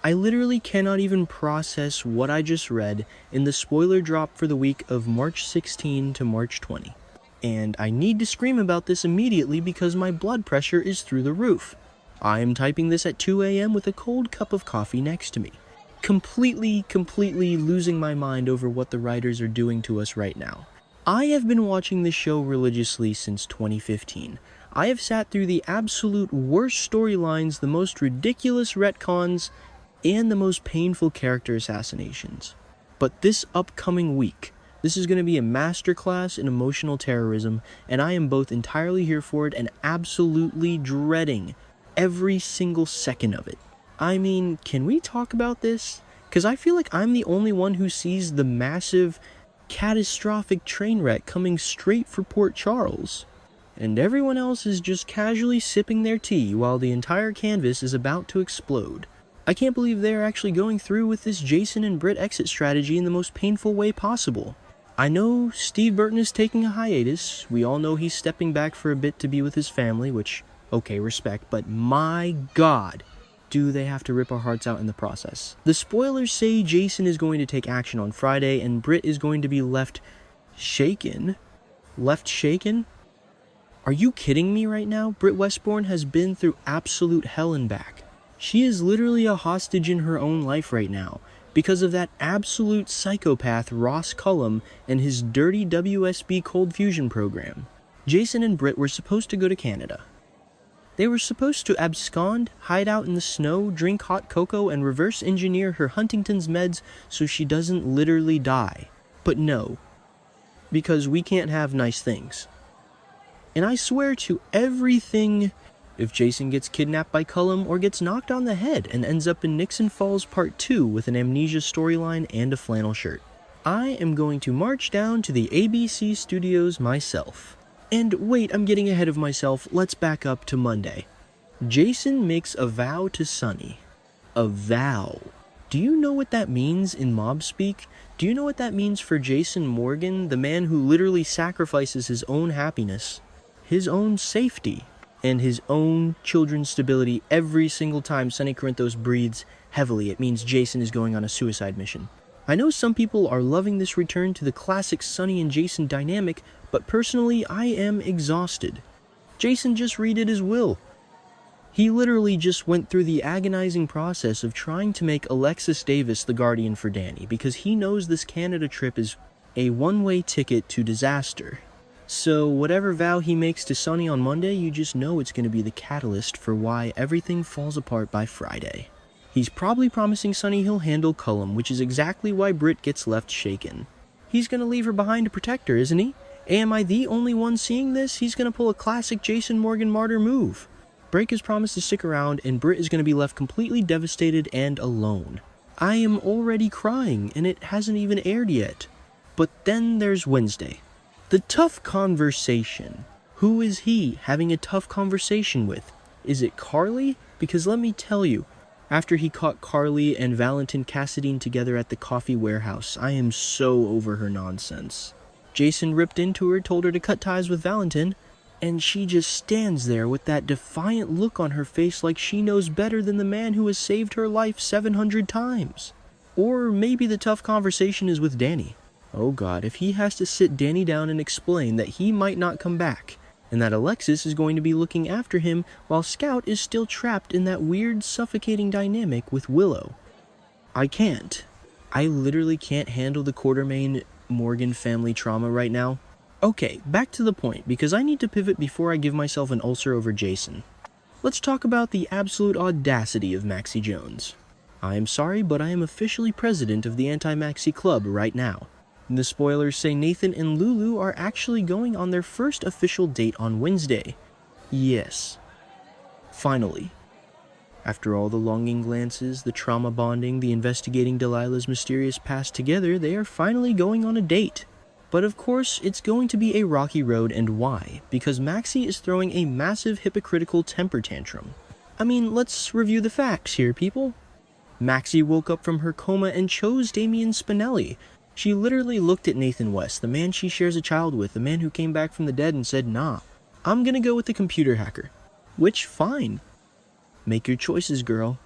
I literally cannot even process what I just read in the spoiler drop for the week of March 16 to March 20. And I need to scream about this immediately because my blood pressure is through the roof. I am typing this at 2 a.m. with a cold cup of coffee next to me. Completely losing my mind over what the writers are doing to us right now. I have been watching this show religiously since 2015. I have sat through the absolute worst storylines, the most ridiculous retcons, and the most painful character assassinations. But this upcoming week, this is going to be a masterclass in emotional terrorism, and I am both entirely here for it and absolutely dreading every single second of it. I mean, can we talk about this? Because I feel like I'm the only one who sees the massive, catastrophic train wreck coming straight for Port Charles. And everyone else is just casually sipping their tea while the entire canvas is about to explode. I can't believe they're actually going through with this Jason and Britt exit strategy in the most painful way possible. I know Steve Burton is taking a hiatus. We all know he's stepping back for a bit to be with his family, which, okay, respect, but my God, do they have to rip our hearts out in the process. The spoilers say Jason is going to take action on Friday and Britt is going to be left shaken? Left shaken? Are you kidding me right now? Britt Westbourne has been through absolute hell and back. She is literally a hostage in her own life right now because of that absolute psychopath Ross Cullum and his dirty WSB cold fusion program. Jason and Britt were supposed to go to Canada. They were supposed to abscond, hide out in the snow, drink hot cocoa, and reverse engineer her Huntington's meds so she doesn't literally die. But no, because we can't have nice things. And I swear to everything, if Jason gets kidnapped by Cullum or gets knocked on the head and ends up in Nixon Falls Part 2 with an amnesia storyline and a flannel shirt, I am going to march down to the ABC studios myself. And wait, I'm getting ahead of myself. Let's back up to Monday. Jason makes a vow to Sonny. A vow. Do you know what that means in mob speak? Do you know what that means for Jason Morgan, the man who literally sacrifices his own happiness, his own safety, and his own children's stability every single time Sonny Corinthos breathes heavily? It means Jason is going on a suicide mission. I know some people are loving this return to the classic Sonny and Jason dynamic, but personally, I am exhausted. Jason just redid his will. He literally just went through the agonizing process of trying to make Alexis Davis the guardian for Danny, because he knows this Canada trip is a one-way ticket to disaster. So whatever vow he makes to Sonny on Monday, you just know it's going to be the catalyst for why everything falls apart by Friday. He's probably promising Sonny he'll handle Cullum, which is exactly why Britt gets left shaken. He's going to leave her behind to protect her, isn't he? Am I the only one seeing this? He's going to pull a classic Jason Morgan martyr move. Break has promised to stick around, and Britt is going to be left completely devastated and alone. I am already crying, and it hasn't even aired yet. But then there's Wednesday. The tough conversation. Who is he having a tough conversation with? Is it Carly? Because let me tell you, after he caught Carly and Valentin Cassadine together at the coffee warehouse, I am so over her nonsense. Jason ripped into her, told her to cut ties with Valentin, and she just stands there with that defiant look on her face like she knows better than the man who has saved her life 700 times. Or maybe the tough conversation is with Danny. Oh God, if he has to sit Danny down and explain that he might not come back, and that Alexis is going to be looking after him while Scout is still trapped in that weird, suffocating dynamic with Willow. I can't. I literally can't handle the Quartermain Morgan family trauma right now. Okay, back to the point, because I need to pivot before I give myself an ulcer over Jason. Let's talk about the absolute audacity of Maxie Jones. I am sorry, but I am officially president of the Anti-Maxie Club right now. The spoilers say Nathan and Lulu are actually going on their first official date on Wednesday. Yes. Finally. After all the longing glances, the trauma bonding, the investigating Delilah's mysterious past together, they are finally going on a date. But of course, it's going to be a rocky road, and why? Because Maxie is throwing a massive hypocritical temper tantrum. I mean, let's review the facts here, people. Maxie woke up from her coma and chose Damian Spinelli. She literally looked at Nathan West, the man she shares a child with, the man who came back from the dead, and said, nah, I'm gonna go with the computer hacker. Which, fine. Make your choices, girl.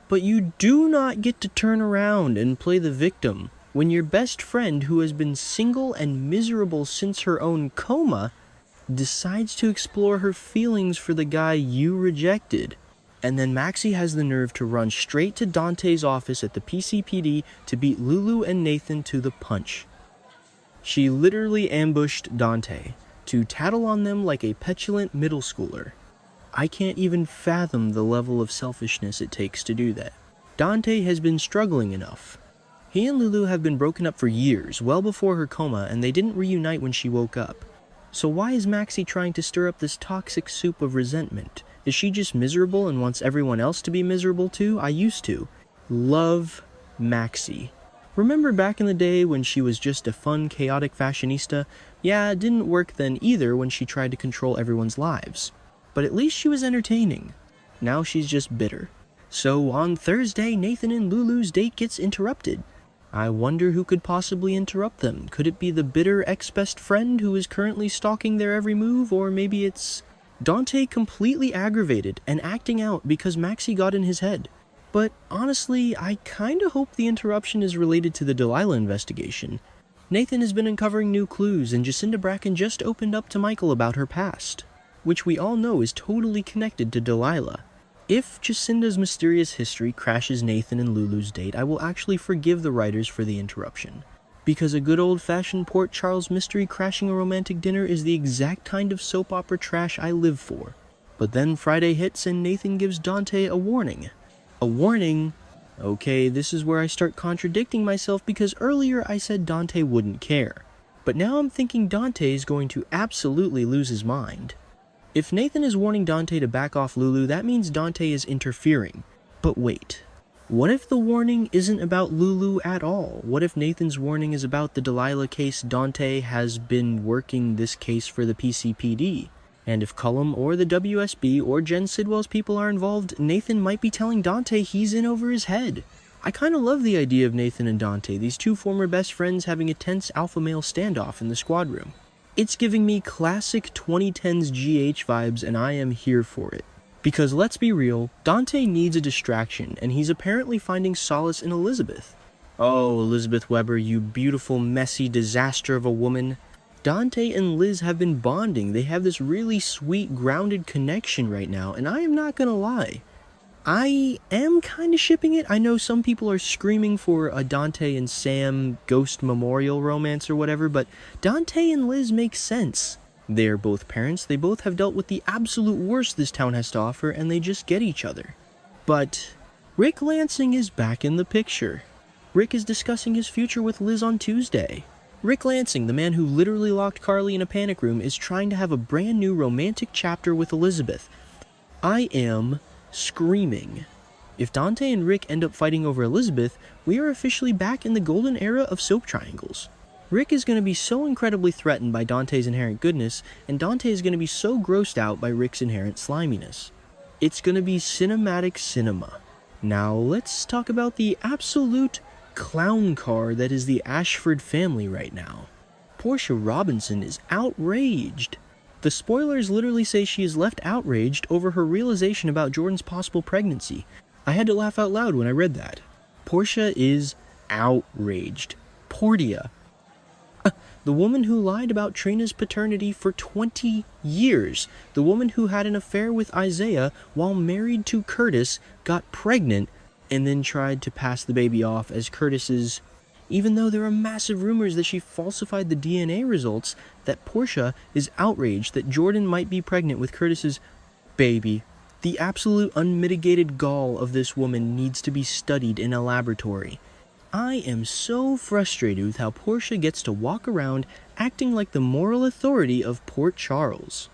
But you do not get to turn around and play the victim when your best friend, who has been single and miserable since her own coma, decides to explore her feelings for the guy you rejected. And then Maxie has the nerve to run straight to Dante's office at the PCPD to beat Lulu and Nathan to the punch. She literally ambushed Dante to tattle on them like a petulant middle schooler. I can't even fathom the level of selfishness it takes to do that. Dante has been struggling enough. He and Lulu have been broken up for years, well before her coma, and they didn't reunite when she woke up. So why is Maxie trying to stir up this toxic soup of resentment? Is she just miserable and wants everyone else to be miserable too? I used to love Maxie. Remember back in the day when she was just a fun, chaotic fashionista? Yeah, it didn't work then either when she tried to control everyone's lives. But at least she was entertaining. Now she's just bitter. So on Thursday, Nathan and Lulu's date gets interrupted. I wonder who could possibly interrupt them. Could it be the bitter ex-best friend who is currently stalking their every move? Or maybe it's Dante completely aggravated and acting out because Maxie got in his head. But honestly, I kinda hope the interruption is related to the Delilah investigation. Nathan has been uncovering new clues, and Jacinda Bracken just opened up to Michael about her past, which we all know is totally connected to Delilah. If Jacinda's mysterious history crashes Nathan and Lulu's date, I will actually forgive the writers for the interruption, because a good old-fashioned Port Charles mystery crashing a romantic dinner is the exact kind of soap opera trash I live for. But then Friday hits and Nathan gives Dante a warning. A warning? Okay, this is where I start contradicting myself because earlier I said Dante wouldn't care. But now I'm thinking Dante is going to absolutely lose his mind. If Nathan is warning Dante to back off Lulu, that means Dante is interfering. But wait, what if the warning isn't about Lulu at all? What if Nathan's warning is about the Delilah case? Dante has been working this case for the PCPD. And if Cullum or the WSB or Jen Sidwell's people are involved, Nathan might be telling Dante he's in over his head. I kinda love the idea of Nathan and Dante, these two former best friends having a tense alpha male standoff in the squad room. It's giving me classic 2010s GH vibes, and I am here for it. Because let's be real, Dante needs a distraction, and he's apparently finding solace in Elizabeth. Oh, Elizabeth Weber, you beautiful, messy disaster of a woman. Dante and Liz have been bonding. They have this really sweet, grounded connection right now, and I am not gonna lie. I am kinda shipping it. I know some people are screaming for a Dante and Sam ghost memorial romance or whatever, but Dante and Liz make sense. They are both parents, they both have dealt with the absolute worst this town has to offer, and they just get each other. But Rick Lansing is back in the picture. Rick is discussing his future with Liz on Tuesday. Rick Lansing, the man who literally locked Carly in a panic room, is trying to have a brand new romantic chapter with Elizabeth. I am screaming. If Dante and Rick end up fighting over Elizabeth, we are officially back in the golden era of soap triangles. Rick is going to be so incredibly threatened by Dante's inherent goodness, and Dante is going to be so grossed out by Rick's inherent sliminess. It's going to be cinematic cinema. Now let's talk about the absolute clown car that is the Ashford family right now. Portia Robinson is outraged. The spoilers literally say she is left outraged over her realization about Jordan's possible pregnancy. I had to laugh out loud when I read that. Portia is outraged. Portia. The woman who lied about Trina's paternity for 20 years. The woman who had an affair with Isaiah while married to Curtis, got pregnant, and then tried to pass the baby off as Curtis's, even though there are massive rumors that she falsified the DNA results. That Portia is outraged that Jordan might be pregnant with Curtis's baby. The absolute unmitigated gall of this woman needs to be studied in a laboratory. I am so frustrated with how Portia gets to walk around acting like the moral authority of Port Charles.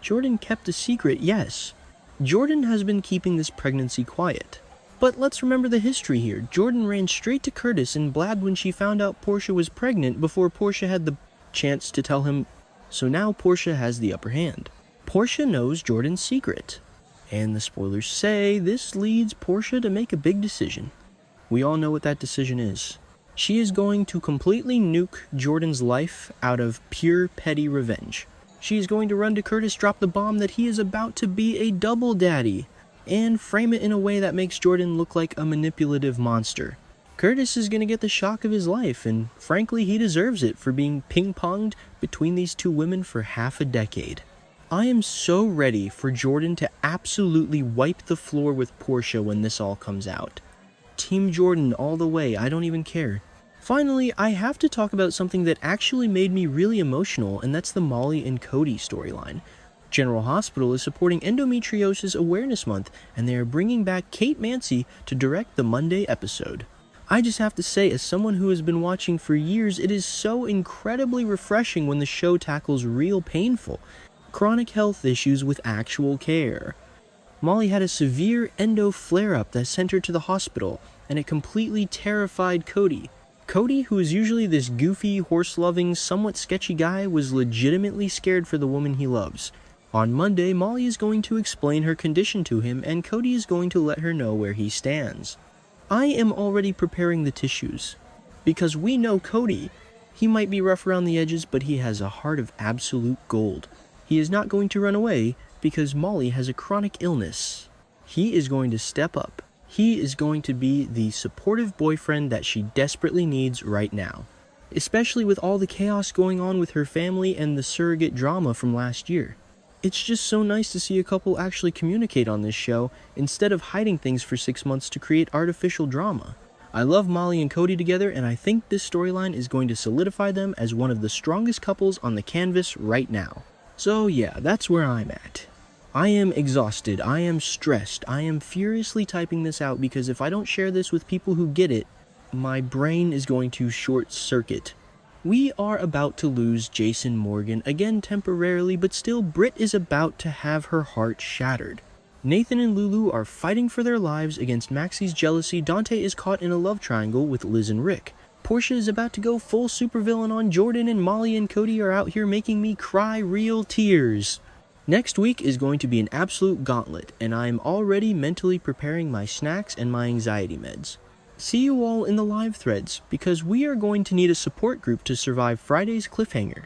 Jordan kept a secret, yes. Jordan has been keeping this pregnancy quiet. But let's remember the history here. Jordan ran straight to Curtis and blabbed when she found out Portia was pregnant before Portia had the chance to tell him. So now Portia has the upper hand. Portia knows Jordan's secret. And the spoilers say this leads Portia to make a big decision. We all know what that decision is. She is going to completely nuke Jordan's life out of pure petty revenge. She is going to run to Curtis, drop the bomb that he is about to be a double daddy. and frame it in a way that makes Jordan look like a manipulative monster. Curtis is going to get the shock of his life, and frankly, he deserves it for being ping-ponged between these two women for half a decade. I am so ready for Jordan to absolutely wipe the floor with Portia when this all comes out. Team Jordan all the way, I don't even care. Finally, I have to talk about something that actually made me really emotional, and that's the Molly and Cody storyline. General Hospital is supporting Endometriosis Awareness Month, and they are bringing back Kate Mansi to direct the Monday episode. I just have to say, as someone who has been watching for years, it is so incredibly refreshing when the show tackles real painful, chronic health issues with actual care. Molly had a severe endo flare-up that sent her to the hospital, and it completely terrified Cody. Cody, who is usually this goofy, horse-loving, somewhat sketchy guy, was legitimately scared for the woman he loves. On Monday, Molly is going to explain her condition to him, and Cody is going to let her know where he stands. I am already preparing the tissues, because we know Cody. He might be rough around the edges, but he has a heart of absolute gold. He is not going to run away, because Molly has a chronic illness. He is going to step up. He is going to be the supportive boyfriend that she desperately needs right now, especially with all the chaos going on with her family and the surrogate drama from last year. It's just so nice to see a couple actually communicate on this show, instead of hiding things for 6 months to create artificial drama. I love Molly and Cody together, and I think this storyline is going to solidify them as one of the strongest couples on the canvas right now. So yeah, that's where I'm at. I am exhausted, I am stressed, I am furiously typing this out because if I don't share this with people who get it, my brain is going to short circuit. We are about to lose Jason Morgan, again temporarily, but still Britt is about to have her heart shattered. Nathan and Lulu are fighting for their lives against Maxie's jealousy. Dante is caught in a love triangle with Liz and Rick. Portia is about to go full supervillain on Jordan, and Molly and Cody are out here making me cry real tears. Next week is going to be an absolute gauntlet, and I am already mentally preparing my snacks and my anxiety meds. See you all in the live threads, because we are going to need a support group to survive Friday's cliffhanger.